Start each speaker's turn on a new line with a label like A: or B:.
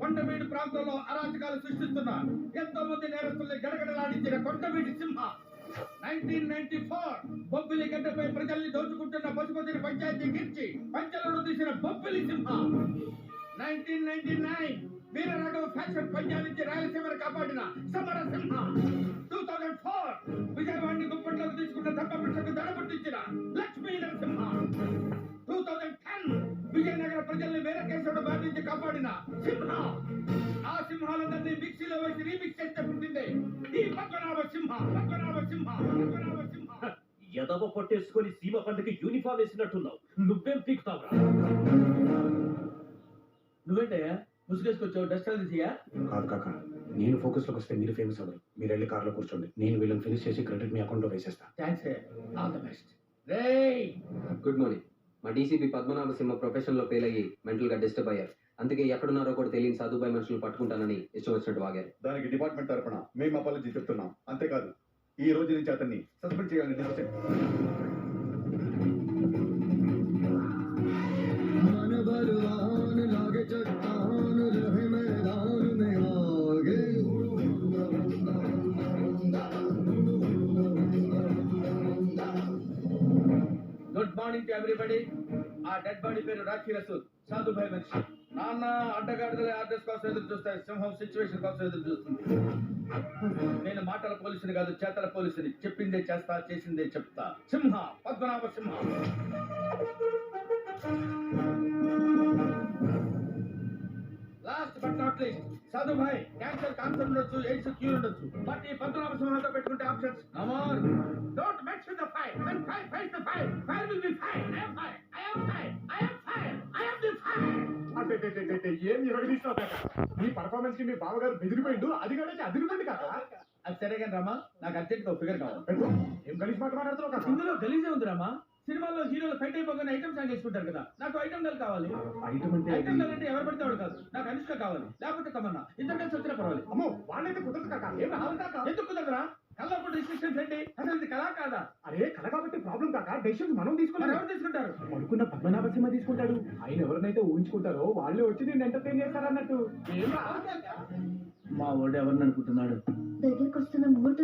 A: కొండవీడు ప్రాంతంలో అరాచకాలు సృష్టిస్తున్న ఎంతో మంది నేరస్తుల్ని గడగడలాడించిన కొండవీడి సింహ 1994 బొబ్బిలి గడ్డపై ప్రజల్ని దోచుకుంటున్న పశుపతిని పంచాయతీ గిర్చి పంచలను తీసిన బొబ్బిలి సింహ 1999 వీరనాడు ఫ్యాషన్ పంజాబ్ నుంచి రాయలసీమను కాపాడిన సమర సింహ 2004 విజయవాడిని గుప్పట్లోకి తీసుకున్న దప్పపిట్టకు దడబుట్టించిన లక్ష్మీ నరసింహ 2010 విజయనగర ప్రజల్ని వీరకేశవుడు బారి నుంచి కాపాడిన సింహ. ఆ సింహాలందరినీ మిక్సీలో వేసి రీమిక్స్ చేస్తే పుట్టిందే ఈ పద్మనాభ సింహ.
B: ఎదవ పట్టేసుకొని సీమ పండుగ యూనిఫామ్ వేసినట్టున్నావు. నువ్వేం పీకుతావురా?
A: నువ్వేంటయ్యా ముసుగేసుకొచ్చావు? డస్ట్ తీసియా?
C: కాదు కాక, నేను ఫోకస్ లోకి వస్తే మీరు ఫేమస్ అవ్వరు. మీరు వెళ్ళి కార్లో కూర్చోండి, నేను వీళ్ళని ఫినిష్ చేసి క్రెడిట్ మీ అకౌంట్ లో వేసేస్తా.
A: Thanks all the best. రేయ్
D: గుడ్ మార్నింగ్. మా డీసీపీ పద్మనాభ సింహ ప్రొఫెషన్ లో ఫెయిల్ అయ్యి మెంటల్ గా డిస్టర్బ్ అయ్యారు. అందుకే ఎక్కడున్నారో కూడా తెలియని సాధుబాయి మనుషులు పట్టుకుంటానని ఇష్టం వచ్చినట్టు వాగారు.
E: దానికి డిపార్ట్మెంట్ తరపున మేము అపాలజీ చెప్తున్నాం. అంతేకాదు, ఈ రోజు నుంచి అతన్ని సస్పెండ్ చేయాలని decision.
A: Good morning to everybody. ఆ డెడ్ బాడీ పేరు రాఖీ రసూల్, సాధుభాయ్ మనిషి. నాన్న అడ్డగాడిదల ఆర్డర్స్ కోసం ఎదురు చూస్తాయి, సింహం సిచ్యువేషన్ కోసం ఎదురు చూస్తుంది. నేను మాటల పోలీసుని కాదు, చేతల పోలీసుని. చెప్పిందే చేస్తా, చేసిందే చెప్తా. Simha, Padmanabha Simha. Last but not least, సాధుభాయ్ క్యాన్సర్ కాన్సర్ ఉండొచ్చు, ఎయిడ్స్ క్యూర్ ఉండొచ్చు. బట్ ఈ పద్మనాభ సింహంతో పెట్టుకుంటే options no more. Don't mix with the fire. when fire fights the fire, fire will be fire. I am fire, I am fire, I am fire, I am the fire.
E: ఏం నిర్వహిస్తావు కాక? మీ performance కి మీ బావగారు బెదిరిపోయిండు. అది కూడా అదిరిపోయింది కాక.
A: అది సరే కానీ రామా, నాకు అర్జెంట్ గా ఫిగర్ కావాలి.
E: ఏం కలిసి మాట్లాడుతున్నావు కాక?
A: ఇందులో గలీజే ఉంది రామా. సినిమాల్లో హీరోలు ఫైట్ అయిపోగానే ఐటమ్ సాంగ్ వేసుకుంటారు కదా, నాకు ఐటమ్ గల్ కావాలి.
E: ఐటమ్ అంటే
A: ఐటమ్ గల్ అంటే ఎవరు పడితే వాడు కాదు. నాకు అనుష్క కావాలి, లేకపోతే తమన్నా. ఇద్దరు కలిసి వచ్చినా పర్వాలేదు.
E: అమ్మో, వాళ్ళైతే కుదరదు కాక. ఏం రావాలి కాక?
A: ఎందుకు కుదరదురా? కళ్ళప్పుడు రిస్ట్రిక్షన్స్ ఏంటి? అసలు ఇది కళా కాదా?
E: అరే కళ కాబట్టి ప్రాబ్లం కాక. డెసిషన్ మనం
A: మరి
E: తీసుకున్నాం.
A: ఎవరు తీసుకుంటారు?
E: అనుకున్న పద్మనాభ సింహ తీసుకుంటాడు. ఆయన ఎవరినైతే ఊహించుకుంటారో వాళ్ళే వచ్చి నేను ఎంటర్టైన్ చేస్తారన్నట్టు.
A: మా వాడు ఎవరిని అనుకుంటున్నాడు?
F: దగ్గరికి వస్తున్న ముహూర్తం